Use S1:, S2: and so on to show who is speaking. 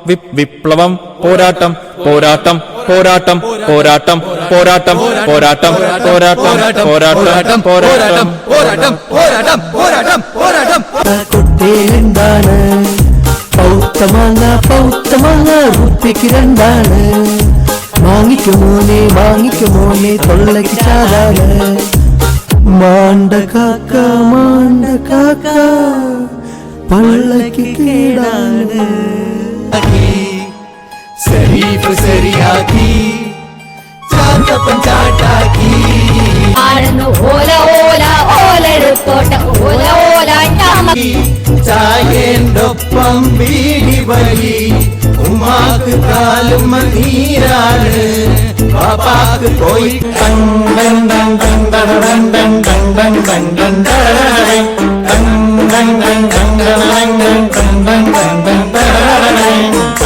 S1: വിപ്ലവം പോരാട്ടം പോരാട്ടം പോരാട്ടം പോരാട്ടം പോരാട്ടം പോരാട്ടം പോരാട്ടം പോരാട്ടം പോരാട്ടം പോരാട്ടം പോരാട്ടം പോരാട്ടം പോരാട്ടം
S2: കുട്ടിയെന്താണ് പൗത്തമാങ്ങ റുപ്പിക്ക് രണ്ടാണ് വാങ്ങിക്കുമോനെ തൊള്ളക്ക് ചാടാണ് മാണ്ട കാക്ക പള്ളക്ക് കേടാണ് ശരീഫ് ശരിയാക്കി ചാത്തപ്പൻ ചാട്ടാക്കി
S3: ഓല ഓല ഓലെടുത്തോട്ട ഓല ഓല
S2: ചായേണ്ടൊപ്പം വീടി വഴി ഉമ്മാക്ക് കാലും നീരാണ് പാപ്പാക്ക് പോയി